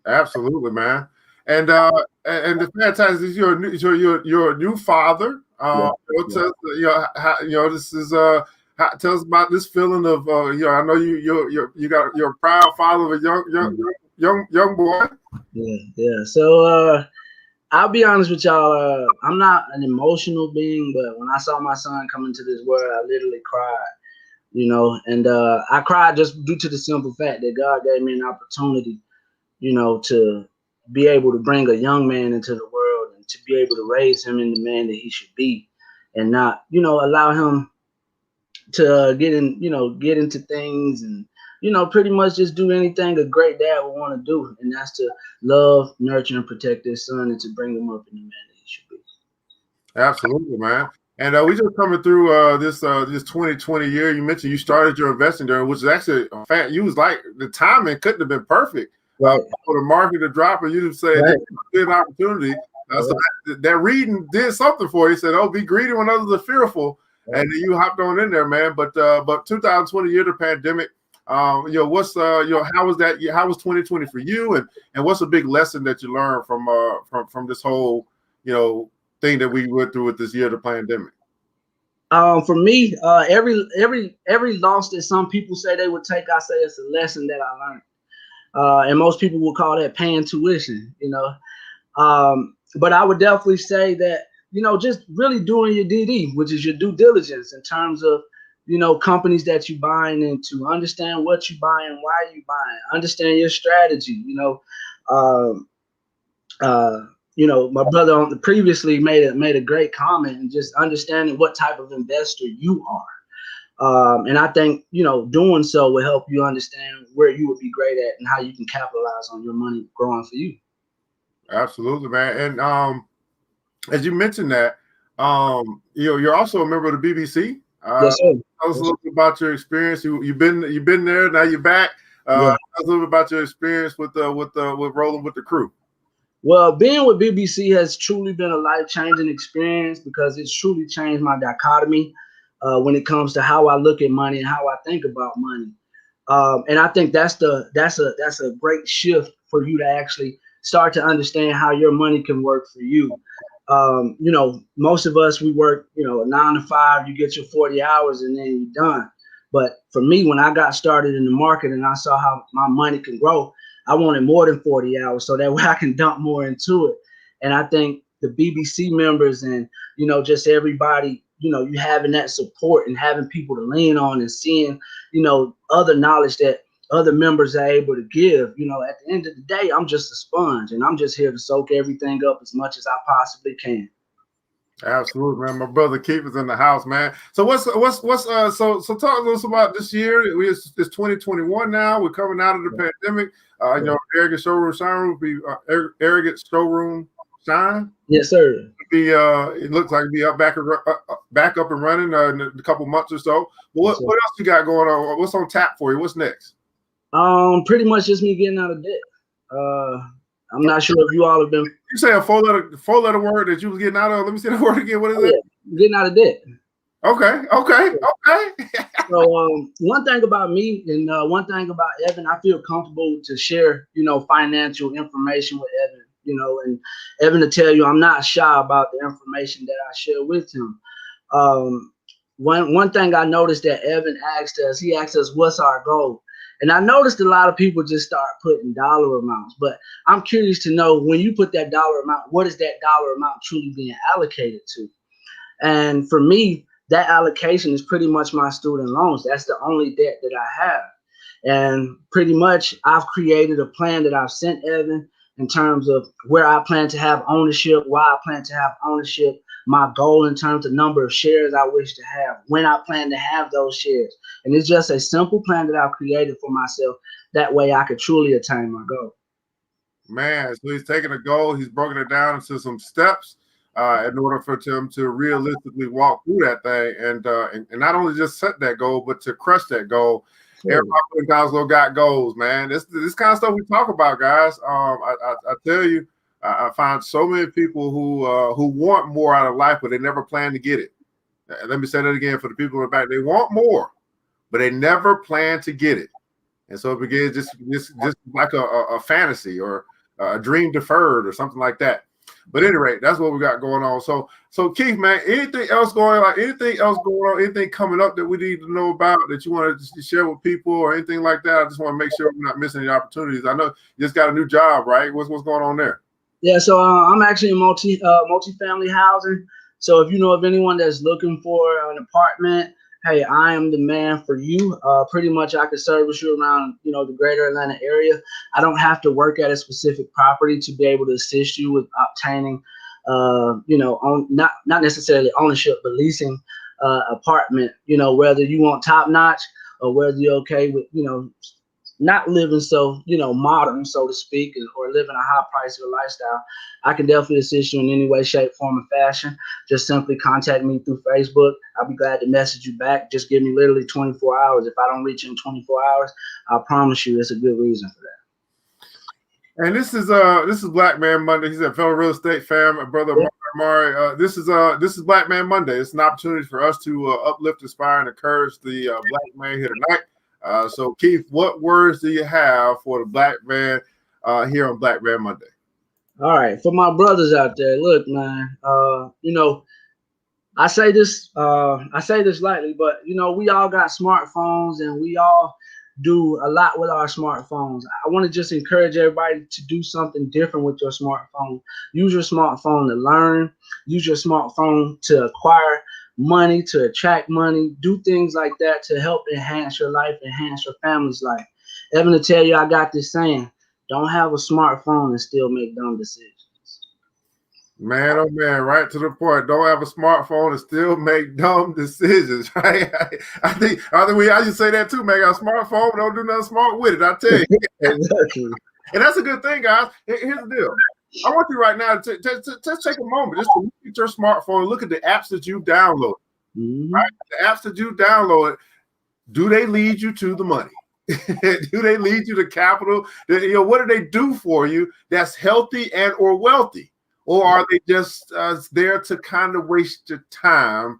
Absolutely, man. And the fantastic is you're a new father. This is tell us about this feeling of I know you're a proud father of a young boy. Yeah. So I'll be honest with y'all. I'm not an emotional being, but when I saw my son come into this world, I literally cried. And I cried just due to the simple fact that God gave me an opportunity, to be able to bring a young man into the world and to be able to raise him in the man that he should be, and not, allow him to get into things and, pretty much just do anything a great dad would want to do. And that's to love, nurture, and protect his son and to bring him up in the man that he should be. Absolutely, man. And we just coming through this 2020 year. You mentioned you started your investing during, which is actually a fact. You was like, the timing couldn't have been perfect for the market to drop, and you just say this is a good opportunity. So that reading did something for you. Said, "Oh, be greedy when others are fearful," and then you hopped on in there, man. But 2020 year, the pandemic. What's how was that? How was 2020 for you? And what's a big lesson that you learned from this whole thing that we went through with this year, the pandemic? For me, every loss that some people say they would take, I say it's a lesson that I learned. And most people will call that paying tuition, but I would definitely say that, just really doing your DD, which is your due diligence in terms of, companies that you buying into, understand what you buying, why you buying, understand your strategy. My brother previously made a great comment, and just understanding what type of investor you are. And I think, doing so will help you understand where you would be great at and how you can capitalize on your money growing for you. Absolutely, man. And as you mentioned that, you're also a member of the BBC. Yes, sir. Tell us a little bit about your experience. You've been there, now you're back. Tell us a little bit about your experience with rolling with the crew. Well, being with BBC has truly been a life-changing experience, because it's truly changed my dichotomy when it comes to how I look at money and how I think about money. And I think that's a great shift for you to actually start to understand how your money can work for you. Most of us, we work, 9 to 5, you get your 40 hours and then you're done. But for me, when I got started in the market and I saw how my money can grow, I wanted more than 40 hours so that way I can dump more into it. And I think the BBC members and, just everybody, you having that support and having people to lean on and seeing, other knowledge that other members are able to give. At the end of the day, I'm just a sponge, and I'm just here to soak everything up as much as I possibly can. Absolutely, man. My brother Keith is in the house, man. So so talk to us about this year. It's 2021 now. We're coming out of the pandemic. Arrogant Showroom Shine will be Arrogant Showroom Shine. Yes, sir. It looks like it'll be back up and running in a couple months or so. What else you got going on? What's on tap for you? What's next? Pretty much just me getting out of debt. I'm not sure if you all have been. You say a four letter word that you was getting out of. Let me see the word again. What is it? Getting out of debt. Okay. So one thing about me and one thing about Evan, I feel comfortable to share, financial information with Evan, and Evan to tell you I'm not shy about the information that I share with him. One thing I noticed that Evan asked us, what's our goal? And I noticed a lot of people just start putting dollar amounts, but I'm curious to know, when you put that dollar amount, what is that dollar amount truly being allocated to? And for me, that allocation is pretty much my student loans. That's the only debt that I have. And pretty much I've created a plan that I've sent Evan in terms of where I plan to have ownership, why I plan to have ownership, my goal in terms of number of shares I wish to have, when I plan to have those shares. And it's just a simple plan that I've created for myself. That way I could truly attain my goal. Man, so he's taking a goal, he's broken it down into some steps in order for him to realistically walk through that thing and not only just set that goal, but to crush that goal. Sure. Everybody in Goslow got goals, man. This kind of stuff we talk about, guys. I tell you, I find so many people who want more out of life, but they never plan to get it. Let me say that again for the people in the back. They want more, but they never plan to get it. And so it begins just like a fantasy or a dream deferred or something like that. But at any rate, that's what we got going on. So Keith, man, anything else going on? Anything coming up that we need to know about that you want to share with people or anything like that? I just want to make sure we're not missing any opportunities. I know you just got a new job, right? What's going on there? Yeah, so I'm actually in multi-family housing. So if you know of anyone that's looking for an apartment, hey, I am the man for you. Pretty much I can service you around, the greater Atlanta area. I don't have to work at a specific property to be able to assist you with obtaining, not necessarily ownership, but leasing apartment, whether you want top notch or whether you're okay with, not living so, modern, so to speak, or living a high price of a lifestyle. I can definitely assist you in any way, shape, form, or fashion. Just simply contact me through Facebook. I'll be glad to message you back. Just give me literally 24 hours. If I don't reach you in 24 hours, I promise you it's a good reason for that. And this is Black Man Monday. He's a fellow real estate fan, my brother Mari. This is Black Man Monday. It's an opportunity for us to uplift, inspire, and encourage the Black man here tonight. So Keith, what words do you have for the Black man here on Black Man Monday? All right, for my brothers out there, look, man. I say this lightly, but we all got smartphones and we all do a lot with our smartphones. I want to just encourage everybody to do something different with your smartphone. Use your smartphone to learn. Use your smartphone to acquire money, to attract money. Do things like that to help enhance your life, enhance your family's life. Evan, to tell you, I got this saying: don't have a smartphone and still make dumb decisions. Man, oh man, right to the point. Don't have a smartphone and still make dumb decisions, right? I think I just say that too, man. Got a smartphone, but don't do nothing smart with it. I tell you. Exactly. And that's a good thing, guys. Here's the deal. I want you right now to just take a moment just to look at your smartphone and look at the apps that you've downloaded. Mm-hmm. Right? The apps that you downloaded, do they lead you to the money? Do they lead you to capital? What do they do for you that's healthy and or wealthy? Or are they just there to kind of waste your time,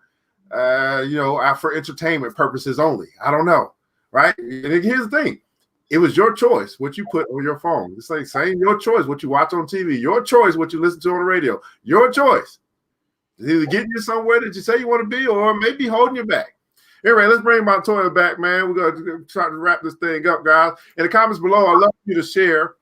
for entertainment purposes only? I don't know, right? And here's the thing. It was your choice what you put on your phone. It's like saying your choice what you watch on TV. Your choice what you listen to on the radio. Your choice. It's either getting you somewhere that you say you want to be or maybe holding you back. Anyway, let's bring Montoya back, man. We're going to try to wrap this thing up, guys. In the comments below, I'd love you to share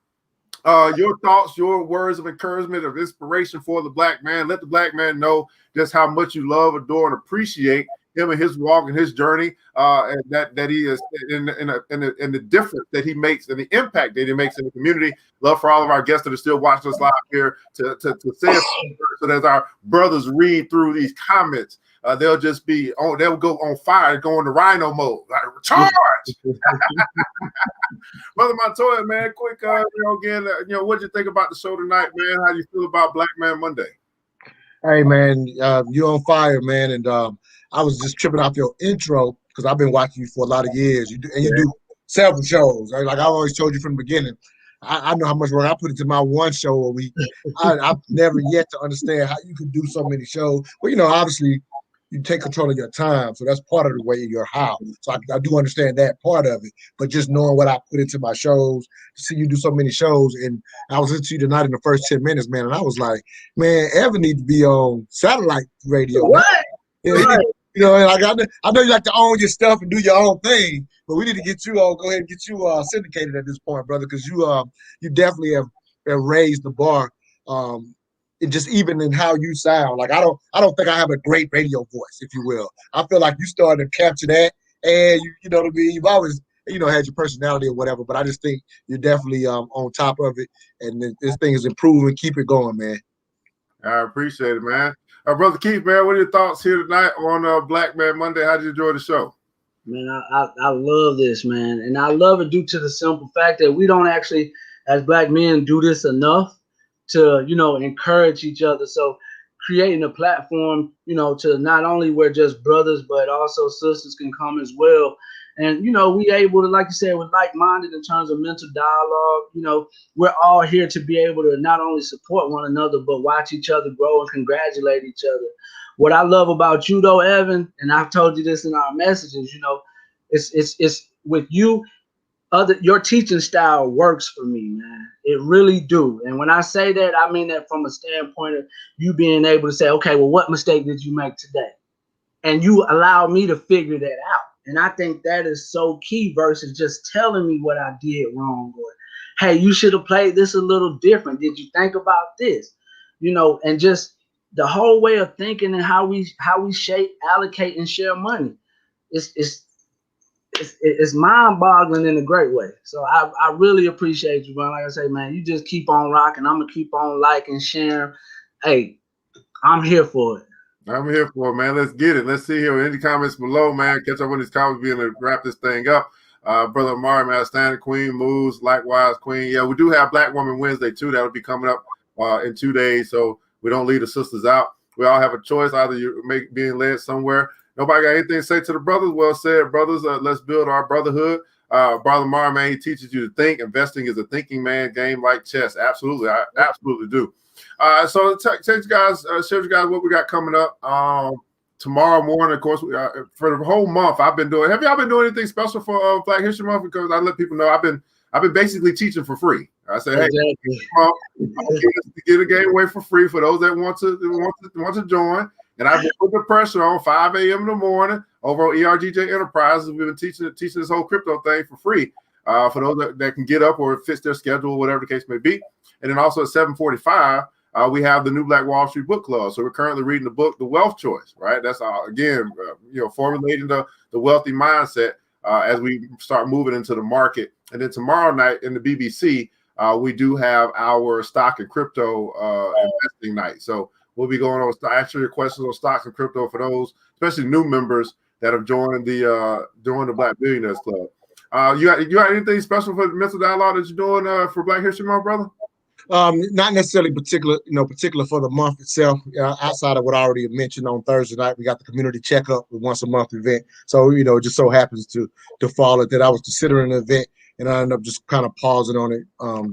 your thoughts, your words of encouragement, of inspiration for the Black man. Let the Black man know just how much you love, adore, and appreciate him and his walk and his journey, and that he is in the difference that he makes and the impact that he makes in the community. Love for all of our guests that are still watching us live here to say it, so that as our brothers read through these comments, they'll just be on. They'll go on fire, go into rhino mode, like charge. Brother Montoya, man, quick, again, what'd you think about the show tonight, man? How do you feel about Black Man Monday? Hey, man, you're on fire, man, and I was just tripping off your intro because I've been watching you for a lot of years. You do several shows. Right? Like I always told you from the beginning, I know how much work I put into my one show a week. I've never yet to understand how you could do so many shows. Well, obviously you take control of your time, so that's part of the way your how. So I do understand that part of it. But just knowing what I put into my shows, to see you do so many shows, and I was listening to you tonight in the first 10 minutes, man, and I was like, man, Evan needs to be on satellite radio. What? Right. Like I know you like to own your stuff and do your own thing, but we need to get you go ahead and get you syndicated at this point, brother, because you definitely have raised the bar, and just even in how you sound. Like I don't think I have a great radio voice, if you will. I feel like you started to capture that, and you know what I mean. You've always had your personality or whatever, but I just think you're definitely on top of it, and this thing is improving. Keep it going, man. I appreciate it, man. Brother Keith, man, what are your thoughts here tonight on Black Man Monday? How did you enjoy the show? Man, I love this, man. And I love it due to the simple fact that we don't actually, as Black men, do this enough to, encourage each other. So creating a platform, to not only where just brothers, but also sisters can come as well. And, we able to, like you said, we're like-minded in terms of mental dialogue. We're all here to be able to not only support one another, but watch each other grow and congratulate each other. What I love about you, though, Evan, and I've told you this in our messages, It's with you. Your teaching style works for me, man. It really do. And when I say that, I mean that from a standpoint of you being able to say, okay, well, what mistake did you make today? And you allow me to figure that out. And I think that is so key versus just telling me what I did wrong, or hey, you should have played this a little different. Did you think about this? You know, and just the whole way of thinking and how we shape, allocate, and share money. It's mind-boggling in a great way. So I really appreciate you, man. Like I say, man, you just keep on rocking. I'm gonna keep on liking, sharing. Hey, I'm here for it. I'm here for it, man. Let's get it. Let's see here. Any comments below, man? Catch up on these comments, being to wrap this thing up. Brother Amari, man, standing Queen moves. Likewise, Queen. Yeah, we do have Black Woman Wednesday too. That'll be coming up in 2 days. So we don't leave the sisters out. We all have a choice. Either you being led somewhere. Nobody got anything to say to the brothers? Well said, brothers. Let's build our brotherhood. Brother Amari, man, he teaches you to think. Investing is a thinking man game like chess. Absolutely. I absolutely do. So tell you guys, share you guys what we got coming up tomorrow morning. Of course, for the whole month, I've been doing. Have y'all been doing anything special for Black History Month? Because I let people know I've been basically teaching for free. I say, hey, get a game away for free for those that want to join. And I've been putting the pressure on 5 a.m. in the morning over on ERGJ Enterprises. We've been teaching this whole crypto thing for free for those that can get up or it fits their schedule, whatever the case may be. And then also at 7:45, we have the New Black Wall Street Book Club. So we're currently reading the book, The Wealth Choice, right? That's again, formulating the wealthy mindset as we start moving into the market. And then tomorrow night in the BBC, we do have our stock and crypto investing night. So we'll be going on answering your questions on stocks and crypto for those, especially new members that have joined the Black Billionaires Club. You got anything special for the mental dialogue that you're doing for Black History Month, brother? Not necessarily particular for the month itself. Outside of what I already mentioned, on Thursday night, we got the community checkup, the once a month event. So it just so happens to fall at that. I was considering an event, and I ended up just kind of pausing on it.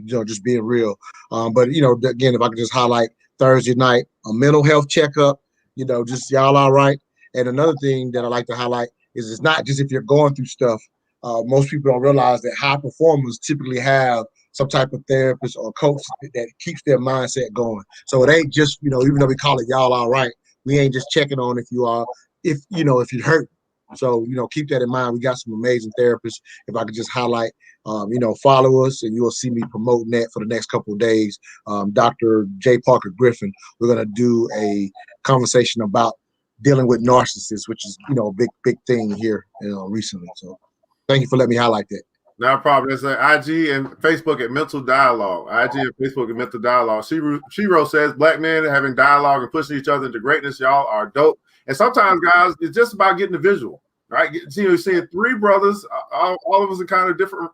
Just being real. But again, if I could just highlight Thursday night, a mental health checkup. Just y'all all right. And another thing that I like to highlight is it's not just if you're going through stuff. Most people don't realize that high performers typically have some type of therapist or coach that keeps their mindset going. So it ain't just, even though we call it y'all all right, we ain't just checking on if you hurt. So, keep that in mind. We got some amazing therapists. If I could just highlight, follow us and you'll see me promoting that for the next couple of days. Dr. J. Parker Griffin, we're going to do a conversation about dealing with narcissists, which is, a big thing here recently. So thank you for letting me highlight that. No problem. It's IG and Facebook at Mental Dialogue. IG and Facebook at Mental Dialogue. Shiro says, Black men having dialogue and pushing each other into greatness. Y'all are dope. And sometimes, guys, it's just about getting the visual, right? You're seeing three brothers, all of us are kind of different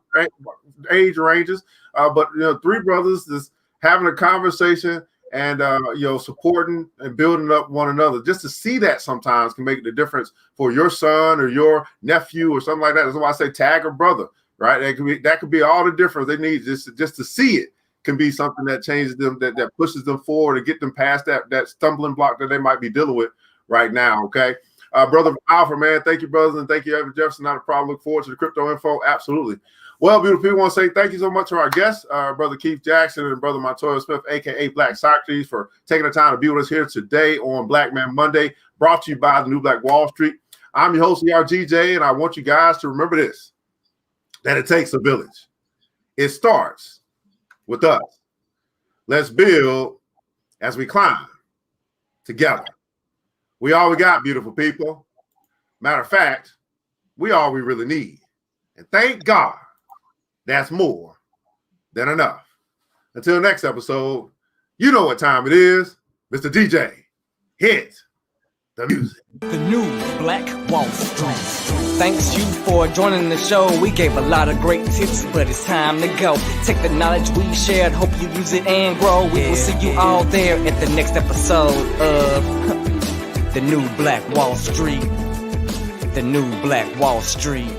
age ranges, but three brothers just having a conversation and supporting and building up one another. Just to see that sometimes can make the difference for your son or your nephew or something like that. That's why I say tag a brother. Right, that could be all the difference they need just to see it can be something that changes them, that pushes them forward and get them past that stumbling block that they might be dealing with right now. Okay, brother Alfred, man, thank you, brothers, and thank you, Evan Jefferson. Not a problem. Look forward to the crypto info. Absolutely. Well, beautiful people, want to say thank you so much to our guests, brother Keith Jackson and brother Montoya Smith, aka Black Socrates, for taking the time to be with us here today on Black Man Monday. Brought to you by the New Black Wall Street. I'm your host, ERGJ, and I want you guys to remember this. That it takes a village. It starts with us. Let's build as we climb together. We all we got, beautiful people. Matter of fact, we all we really need. And thank God that's more than enough. Until next episode, you know what time it is. Mr. DJ, hit the music. The New Black Wall Street. Thanks you for joining the show. We gave a lot of great tips, but it's time to go. Take the knowledge we shared, hope you use it and grow. We will see you all there at the next episode of The New Black Wall Street. The New Black Wall Street.